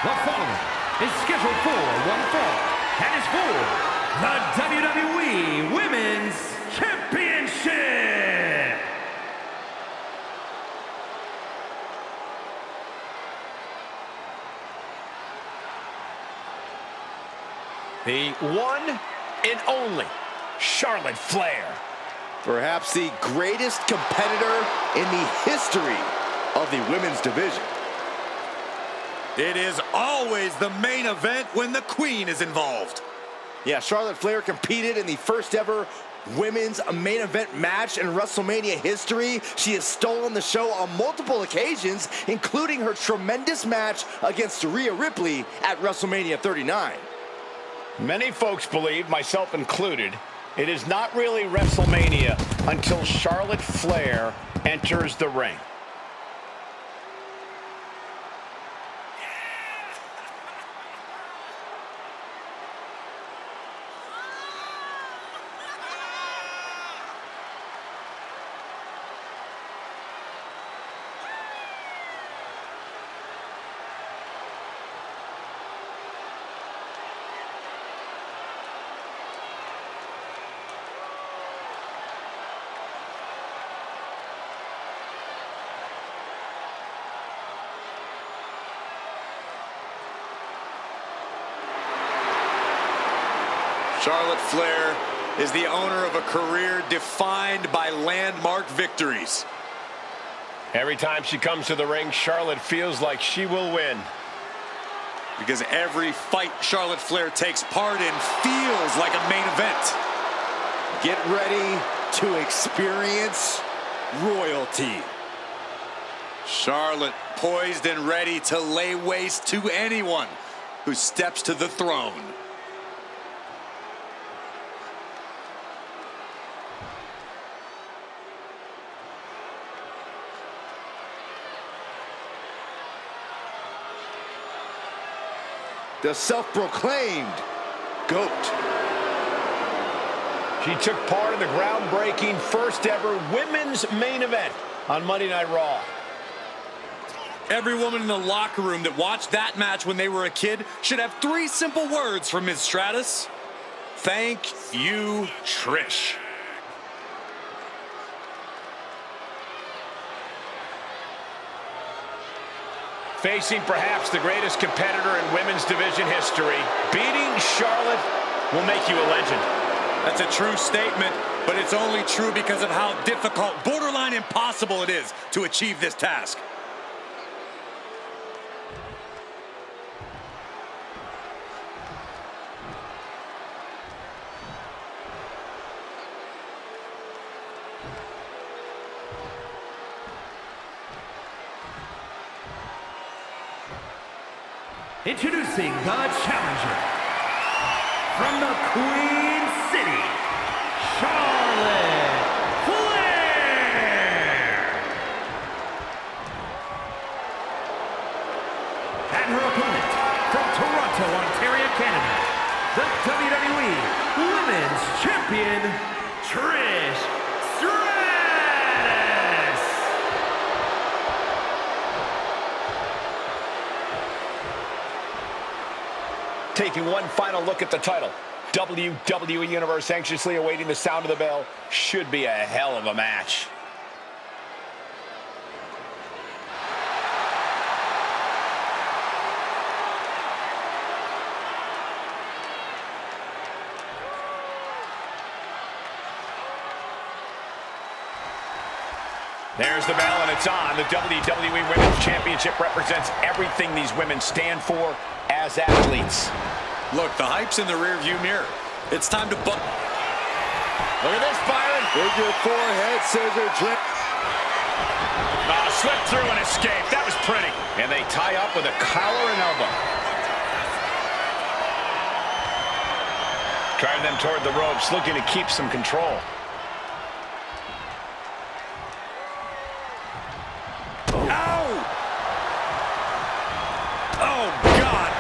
The following is scheduled for one fall and is for the WWE Women's Championship. The one and only Charlotte Flair. Perhaps the greatest competitor in the history of the women's division. It is always the main event when the Queen is involved. Yeah, Charlotte Flair competed in the first ever women's main event match in WrestleMania history. She has stolen the show on multiple occasions, including her tremendous match against Rhea Ripley at WrestleMania 39. Many folks believe, myself included, it is not really WrestleMania until Charlotte Flair enters the ring. Charlotte Flair is the owner of a career defined by landmark victories. Every time she comes to the ring, Charlotte feels like she will win. Because every fight Charlotte Flair takes part in feels like a main event. Get ready to experience royalty. Charlotte poised and ready to lay waste to anyone who steps to the throne. The self-proclaimed GOAT. She took part in the groundbreaking first ever women's main event on Monday Night Raw. Every woman in the locker room that watched that match when they were a kid should have three simple words from Ms. Stratus. Thank you, Trish. Facing perhaps the greatest competitor in women's division history, beating Charlotte will make you a legend. That's a true statement, but it's only true because of how difficult, borderline impossible it is to achieve this task. Introducing the challenger from the Queen City, Charlotte Flair. And her opponent from Toronto, Ontario, Canada, the WWE Women's Champion, Trish Stratus. Taking one final look at the title, WWE Universe anxiously awaiting the sound of the bell. Should be a hell of a match. There's the bell and it's on. The WWE Women's Championship represents everything these women stand for as athletes. Look, the hype's in the rearview mirror. It's time to Look at this, Byron. Figure four head scissor drip. Slip through and escape. That was pretty. And they tie up with a collar and elbow. Drive them toward the ropes, looking to keep some control.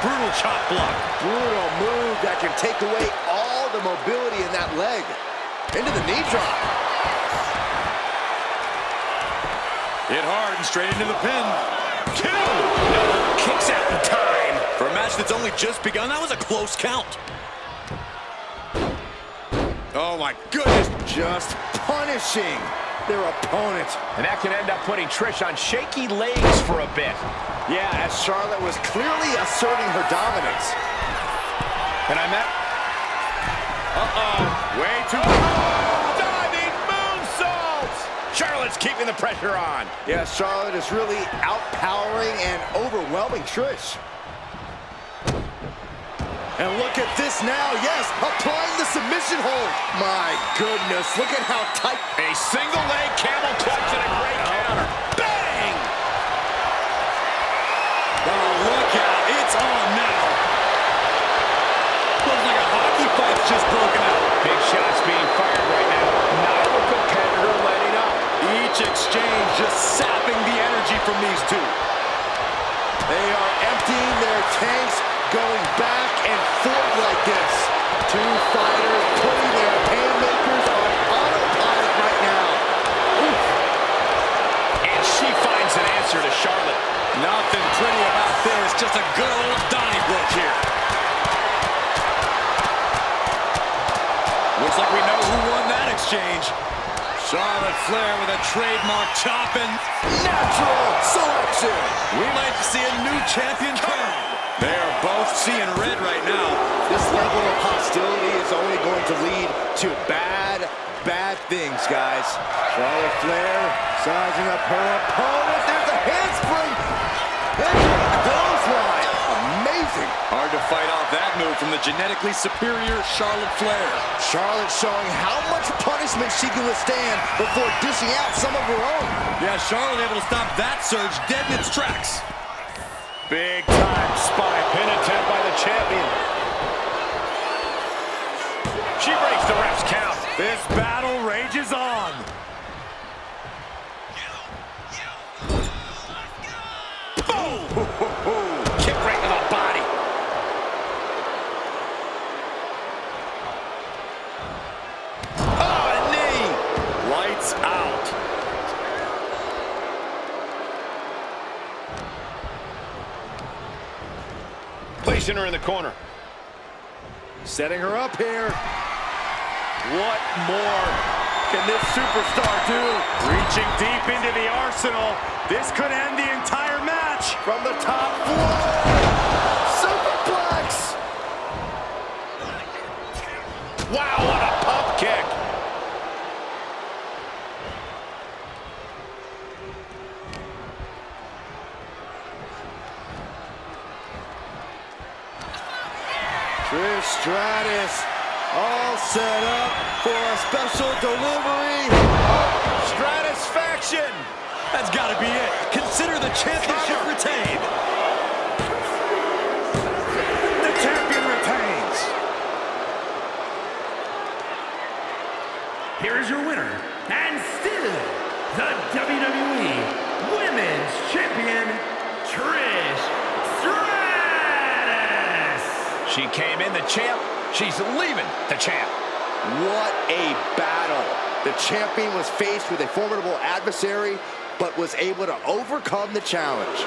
brutal chop block. Brutal move that can take away all the mobility in that leg. Into the knee drop. Hit hard and straight into the pin. Two. Kicks out in time. that's only just begun. That was a close count. Oh my goodness. Just punishing their opponent. And that can end up putting Trish on shaky legs for a bit. Yeah, as Charlotte was clearly asserting her dominance. And I met... Way too... Diving moonsault! Charlotte's keeping the pressure on. Yeah, Charlotte is really outpowering and overwhelming Trish. And look at this now, yes, applying the submission hold. My goodness, look at how tight. A single leg camel clutch and a great counter. Bang! Oh, look out, it's on now. Looks like a hockey fight's just broken out. Big shots being fired right now. Neither competitor letting up. Each exchange just sapping the energy from these two. They are emptying their tanks, going back and forth like this. Two fighters putting their haymakers on autopilot right now. Oof. And she finds an answer to Charlotte. Nothing pretty about this, just a good old Donnybrook here. Looks like we know who won that exchange. Charlotte Flair with a trademark chopping. Natural selection. We might see a new champion crowned. They are both seeing red right now. This level of hostility is only going to lead to bad things, guys. Charlotte Flair sizing up her opponent. There's a handspring. Clothesline. Amazing. Hard to fight off that move from the genetically superior Charlotte Flair. Charlotte showing how much punishment she can withstand before dishing out some of her own. Yeah, Charlotte able to stop that surge dead in its tracks. Big time spine pin attempt by the champion. She breaks the ref's count. This battle rages on. Boom! Kick right to the body. Oh, a knee. Lights out. Placing her in the corner. Setting her up here. What more can this superstar do? Reaching deep into the arsenal. This could end the entire match. From the top floor. Superplex. Wow, what a pump kick. Trish Stratus all set up for a special delivery. Stratisfaction. That's got to be it. Consider the championship retained. The champion retains. Here is your winner, and still the WWE Women's Champion, Trish Stratus. She came in the champ. She's leaving the champ. What a battle. The champion was faced with a formidable adversary, but was able to overcome the challenge.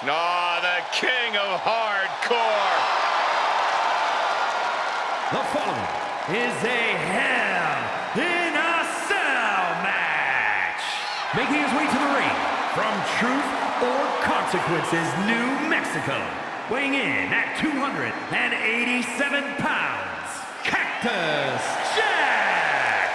Oh, the king of hardcore. The following is a Hell in a Cell match. Making his way to the ring from Truth or Consequences, New Mexico. Weighing in at 287 pounds, Cactus Jack.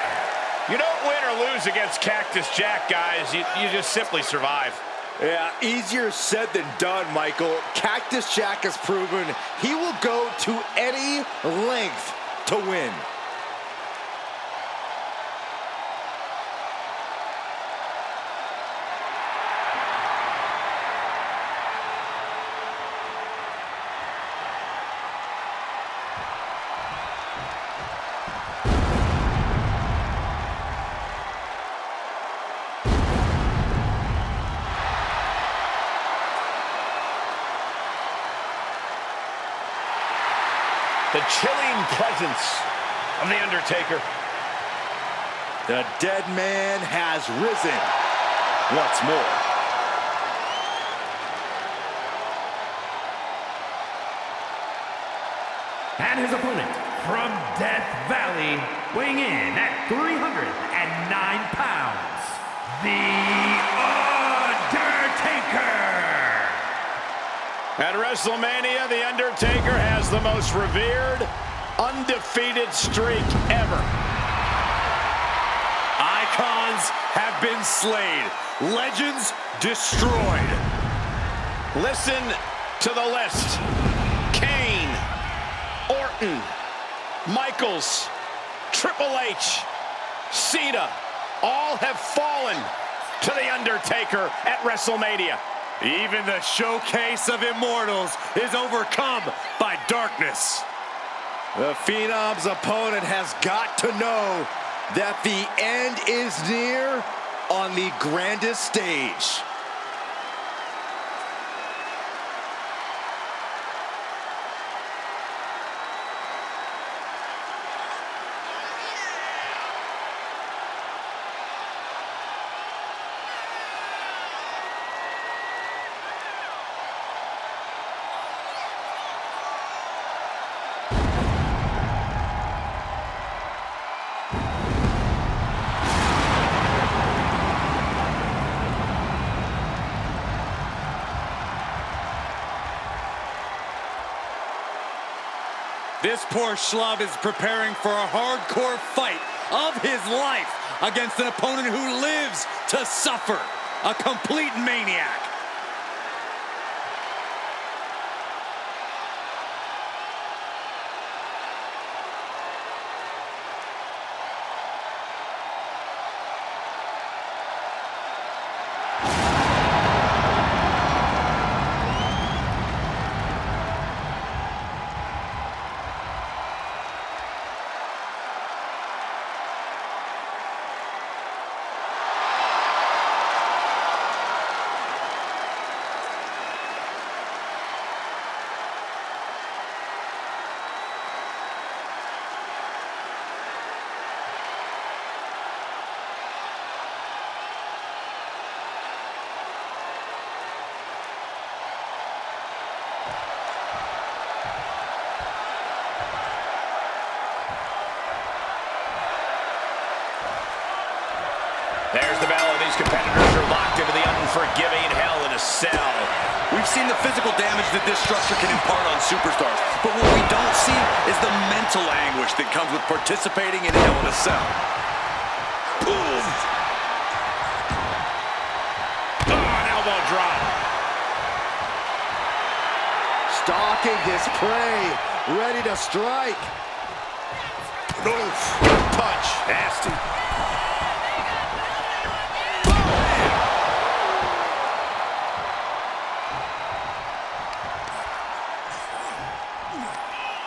You don't win or lose against Cactus Jack, guys. You just simply survive. Yeah, easier said than done, Michael. Cactus Jack has proven he will go to any length to win. The chilling presence of The Undertaker. The dead man has risen once more. And his opponent from Death Valley, weighing in at 309 pounds, The Undertaker. At WrestleMania, The Undertaker has the most revered, undefeated streak ever. Icons have been slain. Legends destroyed. Listen to the list. Kane, Orton, Michaels, Triple H, Cena, all have fallen to The Undertaker at WrestleMania. Even the showcase of immortals is overcome by darkness. The Phenom's opponent has got to know that the end is near on the grandest stage. This poor schlub is preparing for a hardcore fight of his life against an opponent who lives to suffer, a complete maniac. There's the bell, and these competitors are locked into the unforgiving Hell in a Cell. We've seen the physical damage that this structure can impart on superstars, but what we don't see is the mental anguish that comes with participating in Hell in a Cell. Boom! Oh, an elbow drop. Stalking his prey, ready to strike. Oof. Punch. Nasty.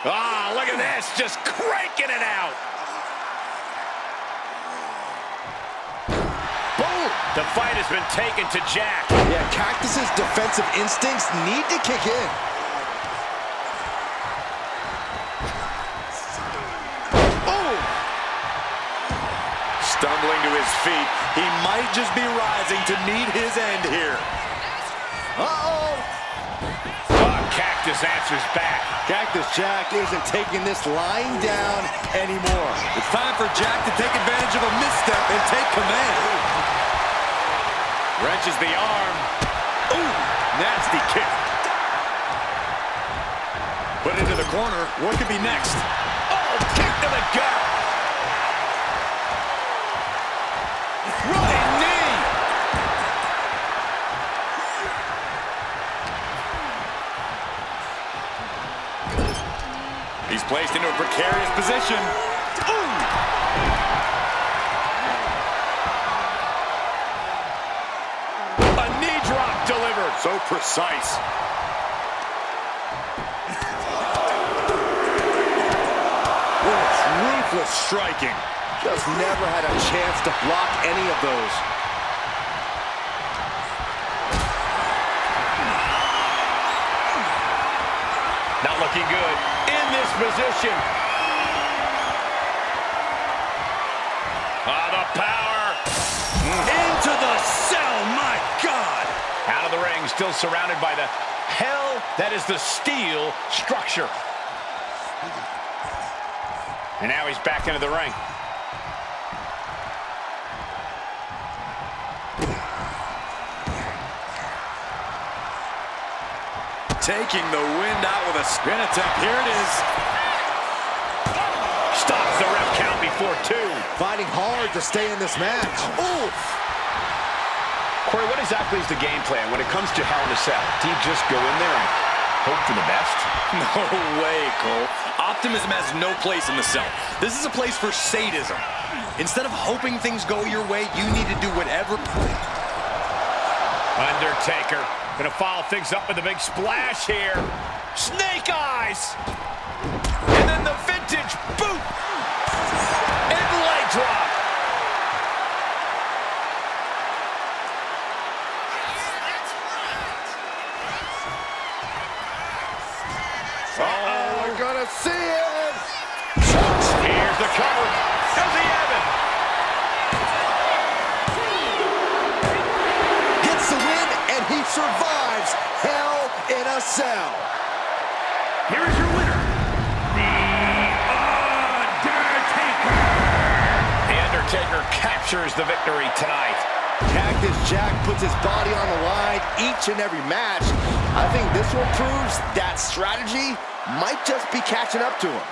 Ah, look at this, just cranking it out. Boom! The fight has been taken to Jack. Yeah, Cactus's defensive instincts need to kick in. Boom! Stumbling to his feet, he might just be rising to meet his end here. Uh-oh! Cactus answers back. Cactus Jack isn't taking this lying down anymore. It's time for Jack to take advantage of a misstep and take command. Wrenches the arm. Ooh, nasty kick. Put into the corner. What could be next? Oh, kick to the gut. Running knee. He's placed into a precarious position. Ooh. A knee drop delivered. So precise. Ruthless striking. Just never had a chance to block any of those. Not looking good in this position. The power. Into the cell, my God. Out of the ring, still surrounded by the hell that is the steel structure. And now he's back into the ring. Taking the wind out with a spin attempt. Here it is. Stops the ref count before 2. Fighting hard to stay in this match. Ooh! Corey, what exactly is the game plan when it comes to Hell in a Cell? Do you just go in there and hope for the best? No way, Cole. Optimism has no place in the cell. This is a place for sadism. Instead of hoping things go your way, you need to do whatever. Undertaker gonna follow things up with a big splash here. Snake eyes! And then the vintage boot! And leg drop! Oh, we're gonna see it! Here's the cover. Does he have it? Gets the win, and he survives Hell in a Cell. Here is your winner, The Undertaker. The Undertaker captures the victory tonight. Cactus Jack puts his body on the line each and every match. I think this one proves that strategy might just be catching up to him.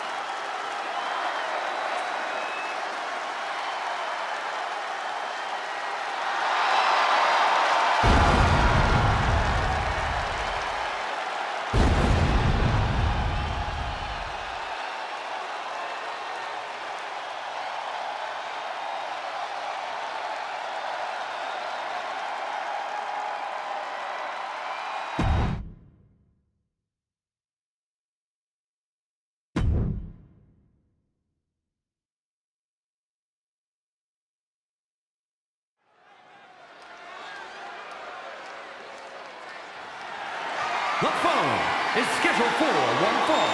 The following is scheduled for one fall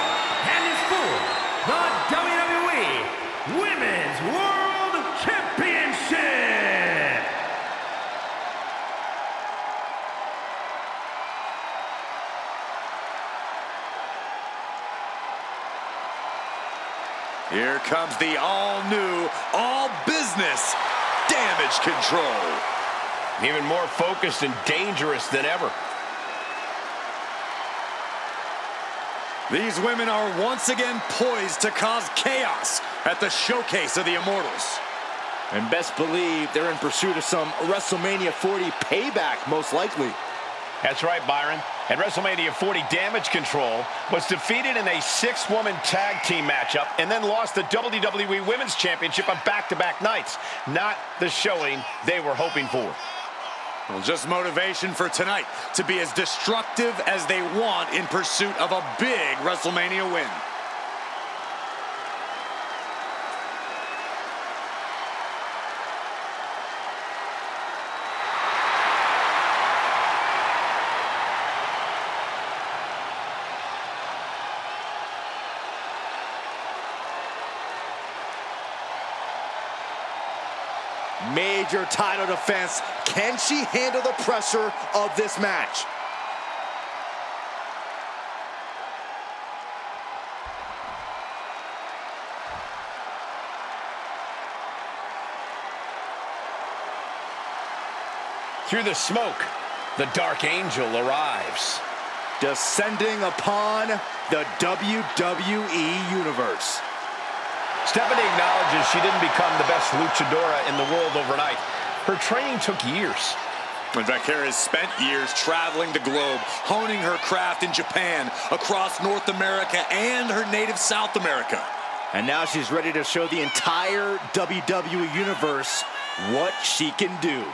and is for the WWE Women's World Championship. Here comes the all-new, all-business Damage Control. Even more focused and dangerous than ever. These women are once again poised to cause chaos at the showcase of the Immortals. And best believe they're in pursuit of some WrestleMania 40 payback, most likely. That's right, Byron. At WrestleMania 40, Damage Control was defeated in a 6-woman tag team matchup and then lost the WWE Women's Championship on back-to-back nights. Not the showing they were hoping for. Well, just motivation for tonight to be as destructive as they want in pursuit of a big WrestleMania win. Major title defense. Can she handle the pressure of this match? Through the smoke, the Dark Angel arrives. Descending upon the WWE Universe. Stephanie acknowledges she didn't become the best luchadora in the world overnight. Her training took years. In fact, Kara has spent years traveling the globe, honing her craft in Japan, across North America, and her native South America. And now she's ready to show the entire WWE Universe what she can do.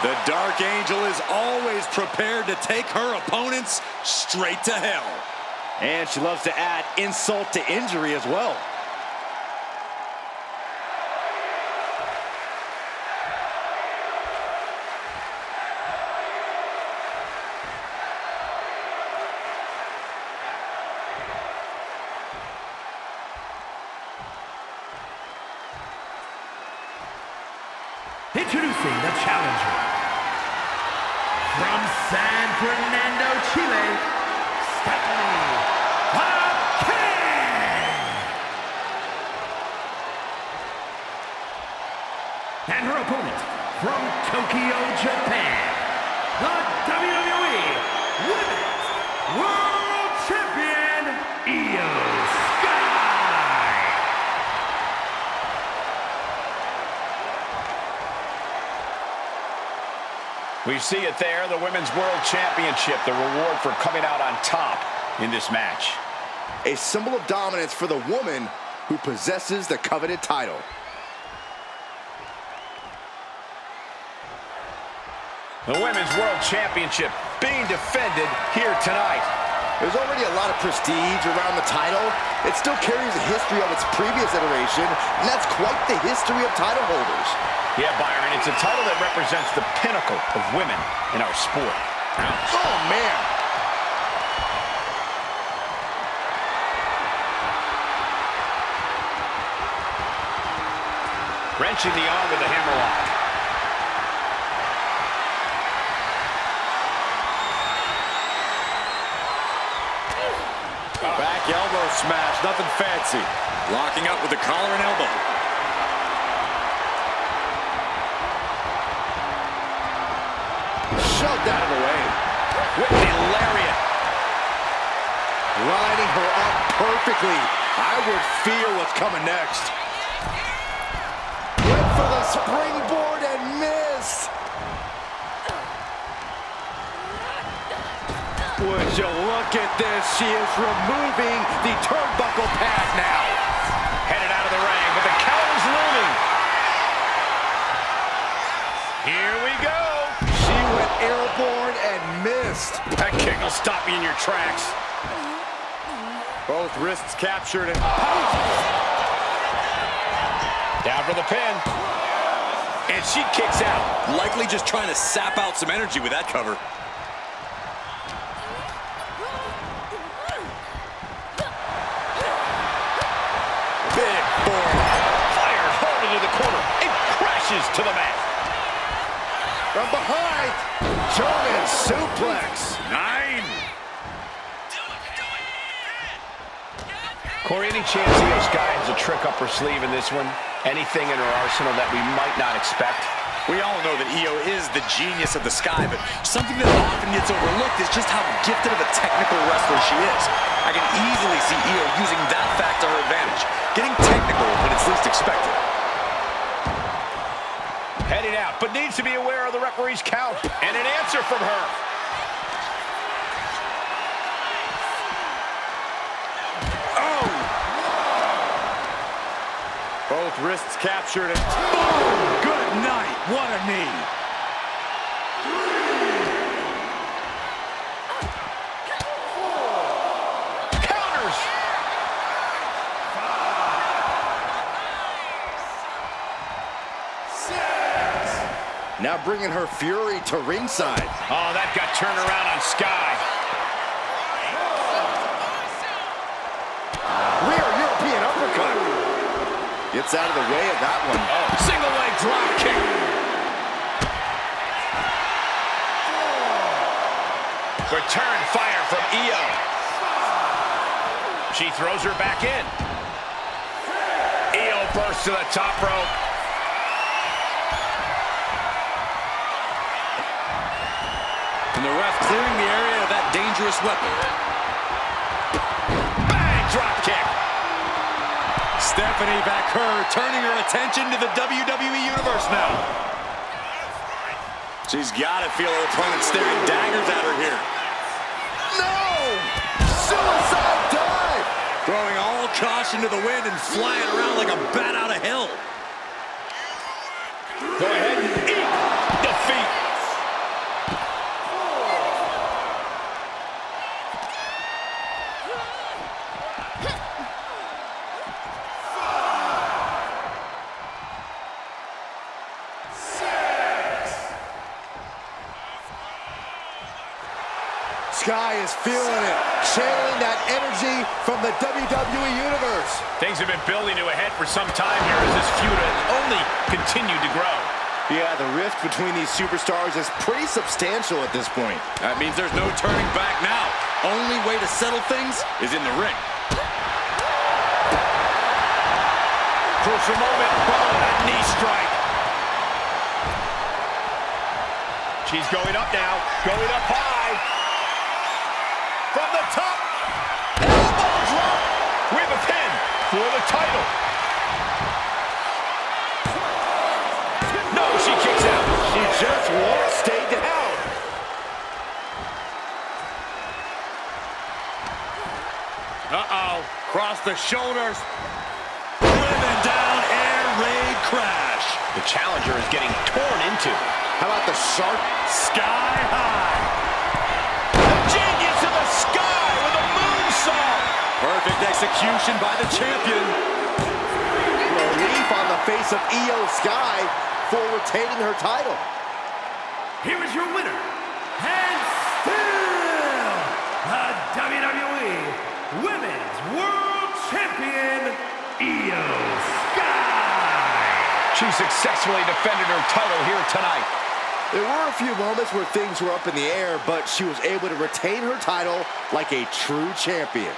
The Dark Angel is always prepared to take her opponents straight to hell. And she loves to add insult to injury as well. Introducing the challenger from San Fernando, Chile, Stephanie. And her opponent from Tokyo, Japan, the WWE Women's World Champion, Io Sky. We see it there, the Women's World Championship, the reward for coming out on top in this match. A symbol of dominance for the woman who possesses the coveted title. The Women's World Championship being defended here tonight. There's already a lot of prestige around the title. It still carries a history of its previous iteration, and that's quite the history of title holders. Yeah, Byron, it's a title that represents the pinnacle of women in our sport. Ouch. Oh, man. Wrenching the arm with a hammerlock. Back elbow smash, nothing fancy. Locking up with the collar and elbow. Shoved out of the way. With the lariat. Lining her up perfectly. I would feel what's coming next. Went for the springboard and missed. Would you look at this? She is removing the turnbuckle pad now. Headed out of the ring, but the count is looming. Here we go. She went airborne and missed. That kick will stop you in your tracks. Both wrists captured and down for the pin. And she kicks out. likely just trying to sap out some energy with that cover. Big forearm. Fired hard into the corner. It crashes to the mat. From behind, German suplex. 9. Corey, any chance Io Sky has a trick up her sleeve in this one? Anything in her arsenal that we might not expect? We all know that Io is the genius of the Sky, but something that often gets overlooked is just how gifted of a technical wrestler she is. I can easily see Io using that fact to her advantage, getting technical when it's least expected. Heading out, but needs to be aware of the referee's count. And an answer from her. Both wrists captured and boom! Good night. What a knee. Counters. 5, 6. Now bringing her fury to ringside. Oh, that got turned around on Sky. Rear European uppercut. Gets out of the way of that one. Oh, single leg drop kick. Return fire from Io. She throws her back in. Io bursts to the top rope. And the ref clearing the area of that dangerous weapon. Bang! Drop kick. Stephanie Baker turning her attention to the WWE Universe now. She's got to feel her opponent staring daggers at her here. No! Suicide dive! Throwing all caution to the wind and flying around like a bat out of hell. Go ahead and eat defeat. Sky is feeling it, channeling that energy from the WWE Universe. Things have been building to a head for some time here as this feud has only continued to grow. Yeah, the rift between these superstars is pretty substantial at this point. That means there's no turning back now. Only way to settle things is in the ring. Crucial moment. Oh, that knee strike. She's going up now, going up high. From the top, elbow drop with a pin for the title. No, she kicks out. She just won't stay down. Uh-oh, cross the shoulders. Driven down, air raid crash. The challenger is getting torn into. How about the shark? Sky high. Genius in the sky with a moonsault. Perfect execution by the champion. Relief on the face of Io Sky for retaining her title. Here is your winner, and still the WWE Women's World Champion, Io Sky. She successfully defended her title here tonight. There were a few moments where things were up in the air, but she was able to retain her title like a true champion.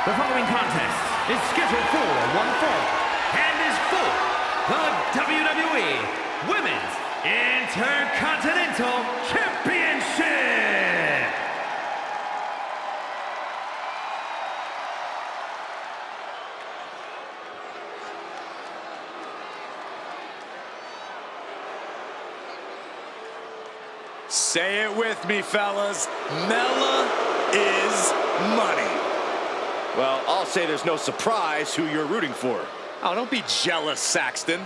The following contest is scheduled for one fall and is for the WWE Women's Intercontinental Championship. Say it with me, fellas. Mella is money. Well, I'll say there's no surprise who you're rooting for. Oh, don't be jealous, Saxton.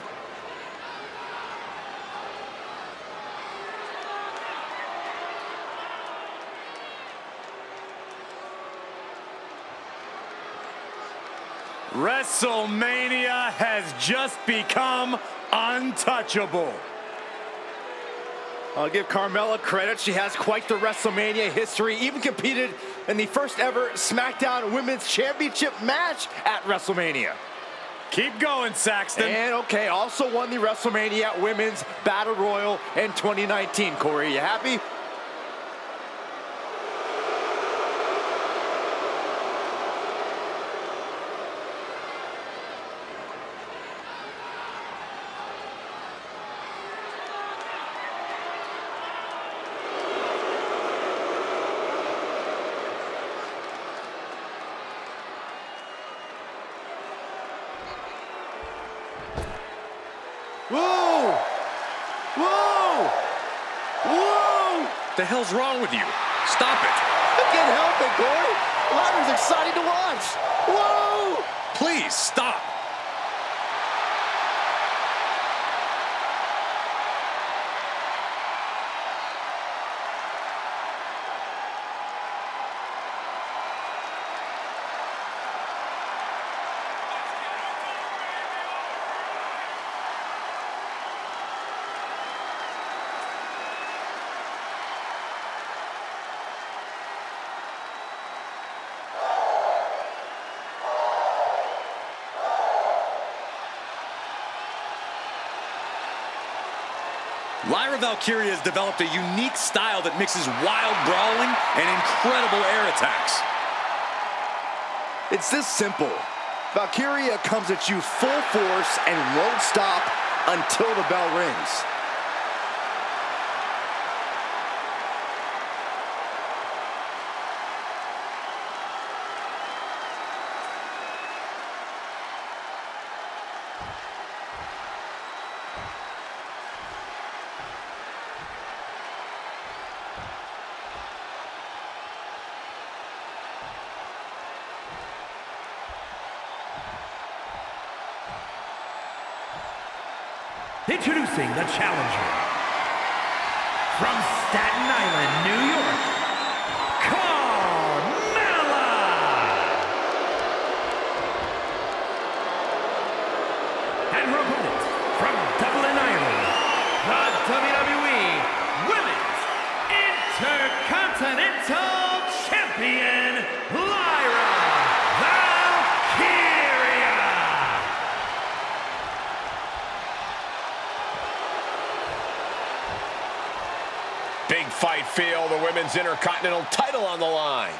WrestleMania has just become untouchable. I'll give Carmella credit. She has quite the WrestleMania history. Even competed in the first ever SmackDown Women's Championship match at WrestleMania. Keep going, Saxton. And okay, also won the WrestleMania Women's Battle Royal in 2019. Corey, you happy? hell's wrong with you? Stop it. I can't help it, Corey. Lyra's exciting to watch. Whoa! Please, stop. Lyra Valkyria has developed a unique style that mixes wild brawling and incredible air attacks. It's this simple. Valkyria comes at you full force and won't stop until the bell rings. Introducing the challenger from Staten Island, New York, Carmella! And her opponent from Dublin, Ireland, the WWE Women's Intercontinental Champion, Lyra Valkyria! Big fight feel, the Women's Intercontinental title on the line.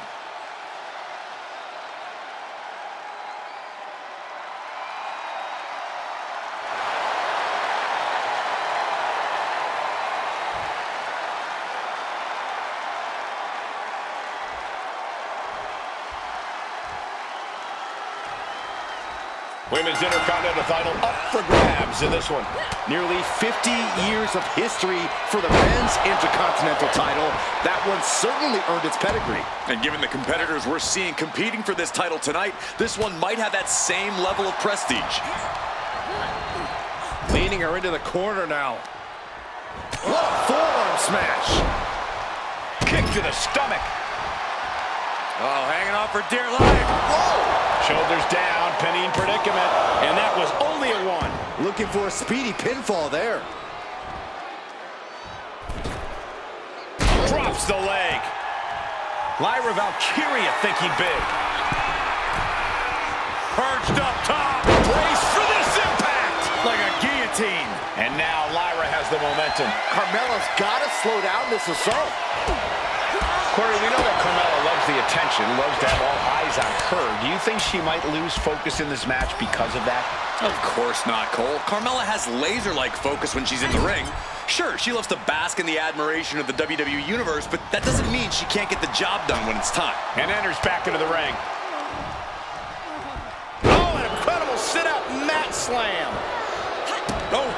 Women's Intercontinental title up for grabs in this one. Nearly 50 years of history for the men's Intercontinental title. That one certainly earned its pedigree. And given the competitors we're seeing competing for this title tonight, this one might have that same level of prestige. Leaning her into the corner now. What a forearm smash. Kick to the stomach. Oh, hanging on for dear life. Whoa! Shoulders down, pinning predicament, and that was only a one. Looking for a speedy pinfall there. Drops the leg. Lyra Valkyria thinking big. Perched up top. Brace for this impact. Like a guillotine. And now Lyra has the momentum. Carmella's got to slow down this assault. Corey, we know that Carmella loves the attention, loves to have all eyes on her. Do you think she might lose focus in this match because of that? Of course not, Cole. Carmella has laser-like focus when she's in the ring. Sure, she loves to bask in the admiration of the WWE Universe, but that doesn't mean she can't get the job done when it's time. And enters back into the ring. Oh, an incredible sit-up mat slam. Oh.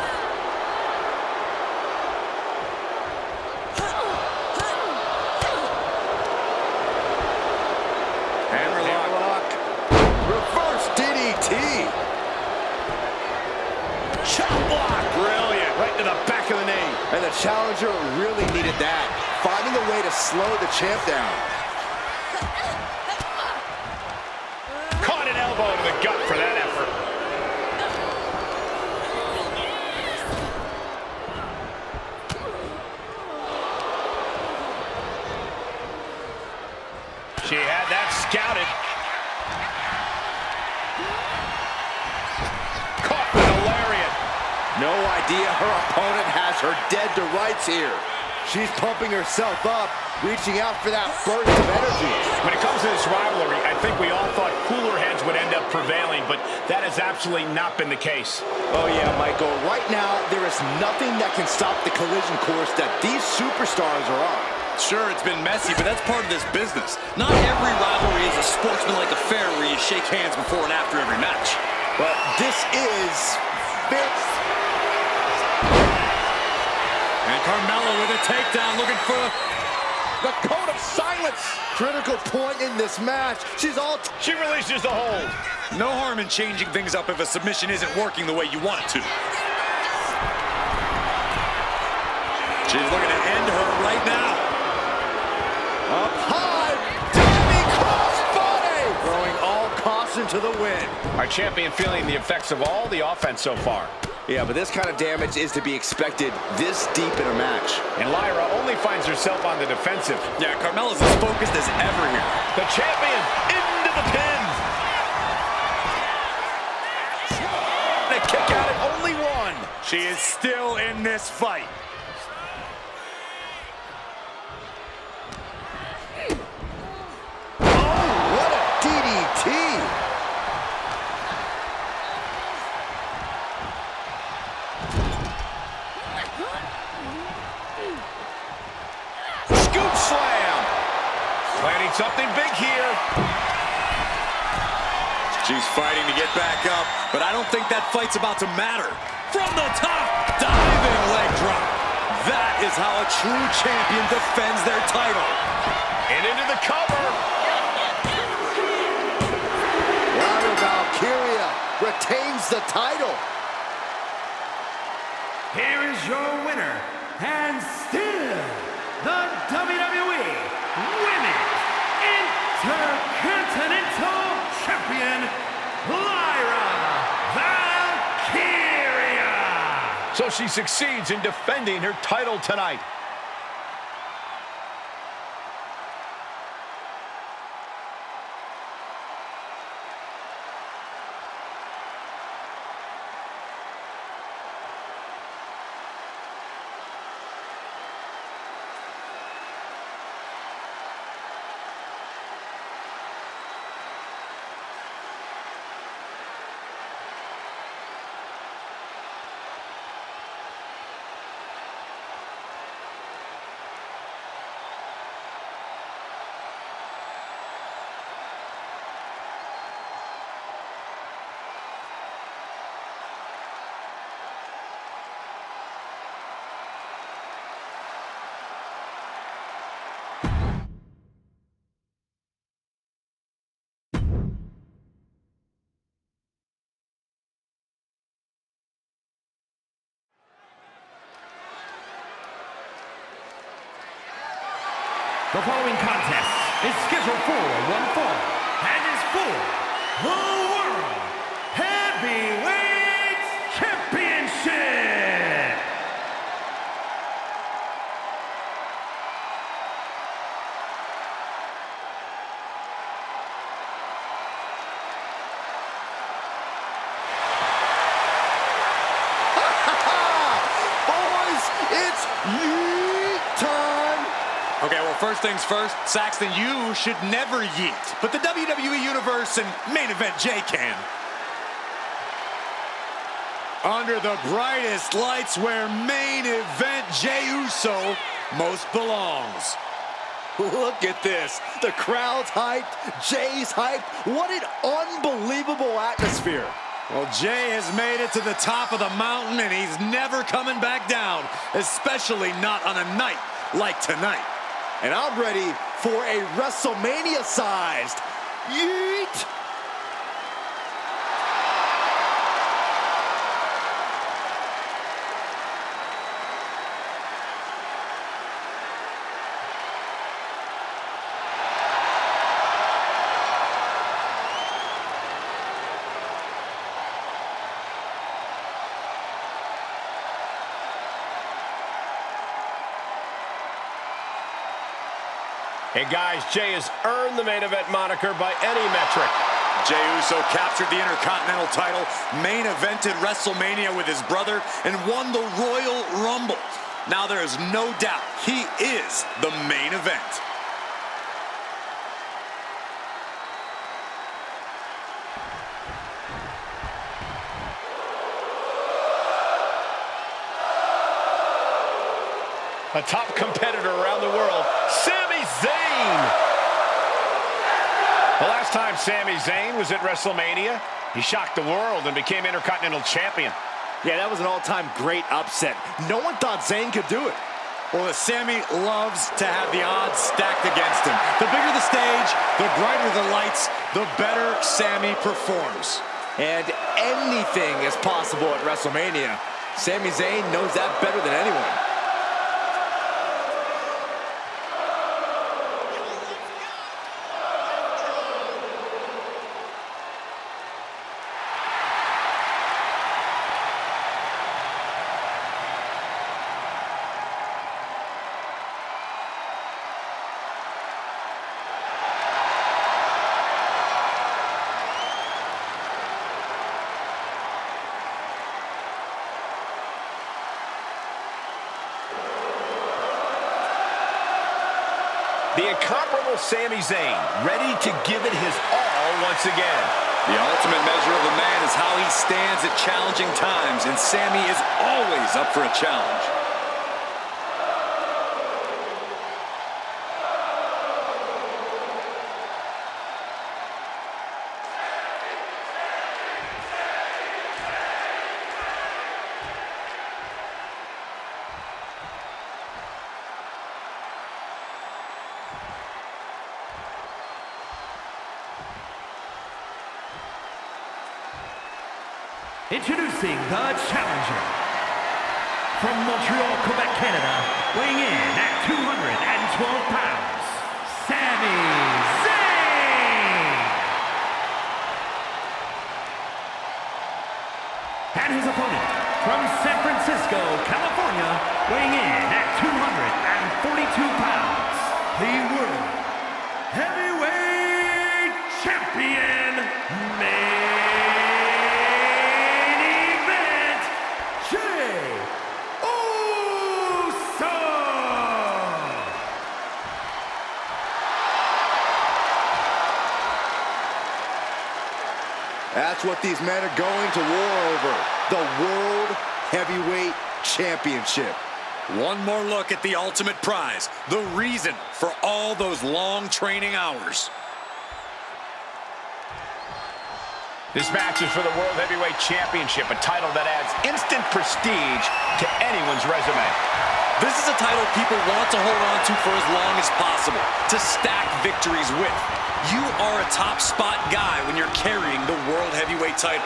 Hammerlock. Reverse DDT. Chop block. Brilliant. Right to the back of the knee. And the challenger really needed that. Finding a way to slow the champ down. Caught an elbow to the gut for that effort. She had that scouted. Caught with a lariat. No idea her opponent has her dead to rights here. She's pumping herself up, reaching out for that burst of energy. When it comes to this rivalry, I think we all thought cooler heads would end up prevailing, but that has absolutely not been the case. Oh yeah, Michael, right now there is nothing that can stop the collision course that these superstars are on. Sure, it's been messy, but that's part of this business. Not every rivalry is a sportsmanlike affair where you shake hands before and after every match. But this is very... And Carmella with a takedown, looking for The code of silence. Critical point in this match. She releases the hold. No harm in changing things up if a submission isn't working the way you want it to. She's looking to end her right now. Up high. Diving crossbody. Throwing all caution to the wind. Our champion feeling the effects of all the offense so far. Yeah, but this kind of damage is to be expected this deep in a match. And Lyra only finds herself on the defensive. Yeah, Carmella's as focused as ever here. The champion into the pin. They kick out at only one. She is still in this fight. Oh, what a DDT. Scoop slam. Planning something big here. She's fighting to get back up, but I don't think that fight's about to matter. From the top, diving leg drop. That is how a true champion defends their title. And into the cover. Lyra Valkyria retains the title. Here is your winner, and still the WWE Women's Intercontinental Champion, Lyra Valkyria. So she succeeds in defending her title tonight. The following contest is scheduled for one fall and is for the World Heavyweight Championship. Boys, it's yeet time. Okay, well, first things first, Saxton, you should never yeet. But the WWE Universe and main event Jay can. Under the brightest lights where main event Jey Uso most belongs. Look at this. The crowd's hyped. Jay's hyped. What an unbelievable atmosphere. Well, Jay has made it to the top of the mountain, and he's never coming back down, especially not on a night like tonight. And I'm ready for a WrestleMania-sized yeet. Hey guys, Jay has earned the main event moniker by any metric. Jey Uso captured the Intercontinental title, main evented WrestleMania with his brother, and won the Royal Rumble. Now there is no doubt he is the main event. A top competitor around the world, Sami Zayn. The last time Sami Zayn was at WrestleMania, he shocked the world and became Intercontinental Champion. Yeah, that was an all-time great upset. No one thought Zayn could do it. Well, Sammy loves to have the odds stacked against him. The bigger the stage, the brighter the lights, the better Sammy performs. And anything is possible at WrestleMania. Sami Zayn knows that better than anyone. The incomparable Sami Zayn, ready to give it his all once again. The ultimate measure of a man is how he stands at challenging times, and Sammy is always up for a challenge. Introducing the challenger. From Montreal, Quebec, Canada, weighing in at 212 pounds, Sami Zayn! And his opponent, from San Francisco, California, weighing in at 242 pounds, the World Heavyweight Champion, That's what these men are going to war over. The World Heavyweight Championship. One more look at the ultimate prize, the reason for all those long training hours. This match is for the World Heavyweight Championship, a title that adds instant prestige to anyone's resume. This is a title people want to hold on to for as long as possible, to stack victories with. You are a top spot guy when you're carrying the World Heavyweight title.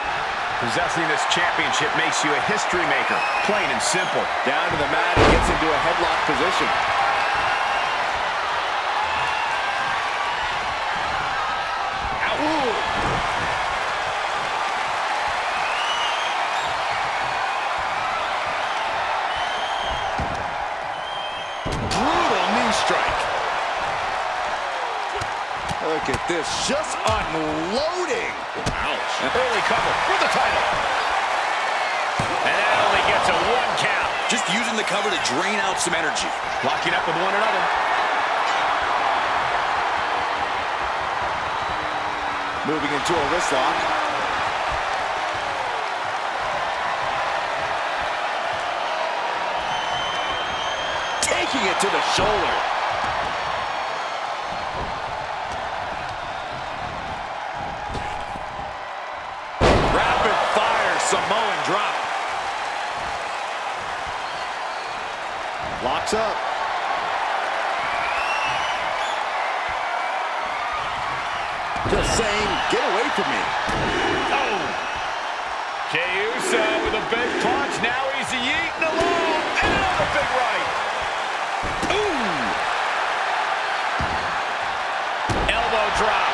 Possessing this championship makes you a history maker, plain and simple. Down to the mat, he gets into a headlock position. Brutal knee strike. Look at this, just unloading. Ouch. An early cover for the title. And that only gets a 1 count. Just using the cover to drain out some energy. Locking up with one another. Moving into a wrist lock. Taking it to the shoulder. Rapid fire Samoan drop. Locks up. Just saying, get away from me. Oh! Jey Uso with a big punch. Now he's eating alone. And another big right. Ooh! Elbow drop.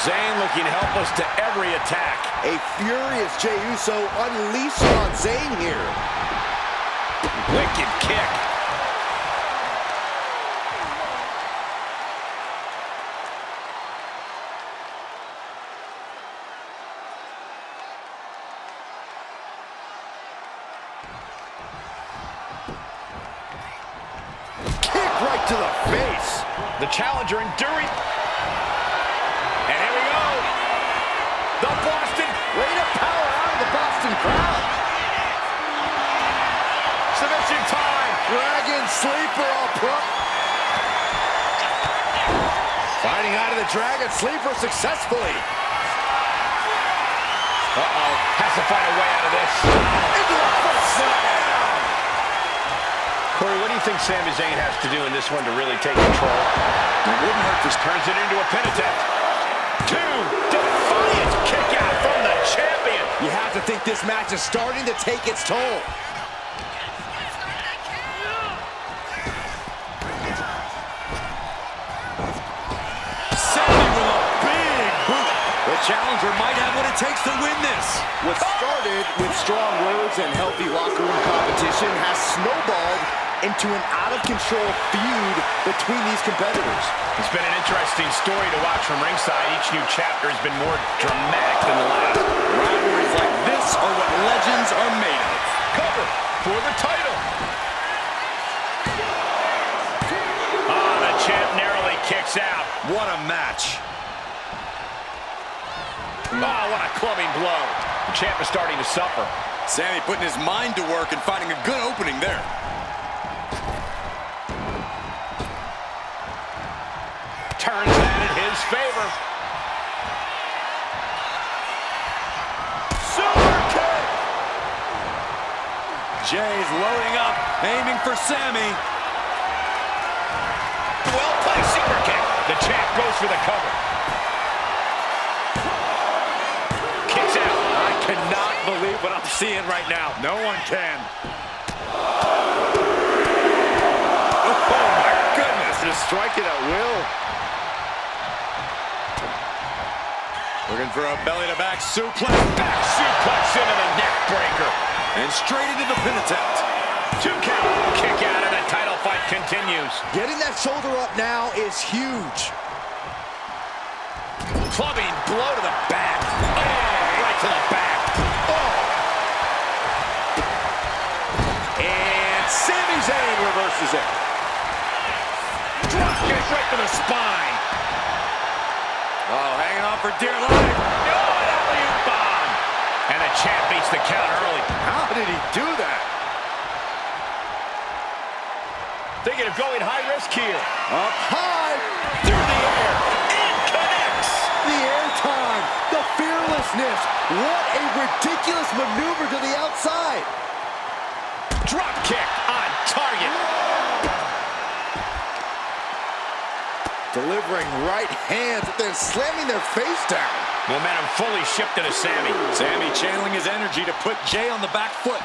Zayn looking helpless to every attack. A furious Jey Uso unleashed on Zayn here. Wicked kick. Kick right to the face. The challenger enduring. And here we go. The Boston. Way to power out of the Boston crowd. Submission time. Dragon Sleeper all pro. Fighting out of the Dragon Sleeper successfully. Uh-oh. Has to find a way out of this. Into the foot slam! Corey, what do you think Sami Zayn has to do in this one to really take control? It wouldn't hurt to turns it into a pin attempt. 2, defiant kick out from the champion. You have to think this match is starting to take its toll. Sami with a big boot. The challenger might have what it takes to win this. What started with strong words and healthy locker room competition has snowballed into an out-of-control feud between these competitors. It's been an interesting story to watch from ringside. Each new chapter has been more dramatic than the last. Rivalries like this are what legends are made of. Cover for the title. Oh, the champ narrowly kicks out. What a match. Oh, what a clubbing blow. The champ is starting to suffer. Sami putting his mind to work and finding a good opening there. Turns that in his favor. Super kick! Jay's loading up, aiming for Sami. Well-placed super kick. The champ goes for the cover. Kicks out. I cannot believe what I'm seeing right now. No one can. Oh my goodness, just striking at will. Looking for a belly-to-back suplex. Back suplex into the neck breaker. And straight into the pin attempt. 2 count. Kick out and the title fight continues. Getting that shoulder up now is huge. Clubbing blow to the back. Oh, right to the back. Oh. And Sami Zayn reverses it. Drop kick right to the spine. Oh, hanging on for dear life. Oh, an alley-oop bomb. And the champ beats the count early. How did he do that? Thinking of going high risk here. Up high. Through the air. It connects. The airtime. The fearlessness. What a ridiculous maneuver to the outside. Drop kick on target. Delivering right hands, then slamming their face down. Momentum fully shifted to Sami. Sami channeling his energy to put Jay on the back foot.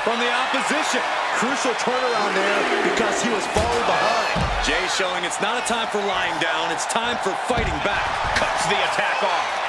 From the opposition. Crucial turnaround there because he was falling behind. Jay showing it's not a time for lying down, it's time for fighting back. Cuts the attack off.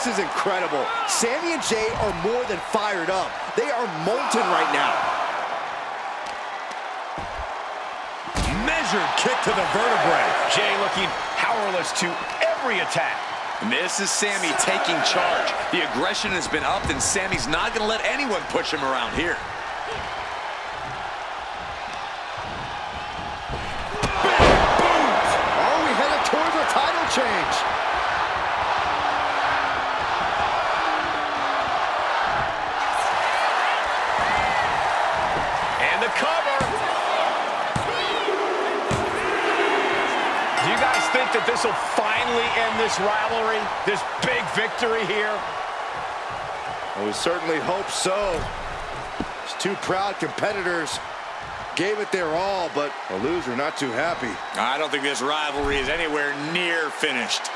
This is incredible. Sami and Jay are more than fired up. They are molten right now. Measured kick to the vertebrae. Jay looking powerless to every attack. And this is Sami taking charge. The aggression has been upped, and Sami's not going to let anyone push him around here. Are we headed towards a title change? And the cover. Do you guys think that this will finally end this rivalry? This big victory here? Well, we certainly hope so. These two proud competitors gave it their all, but the loser not too happy. I don't think this rivalry is anywhere near finished.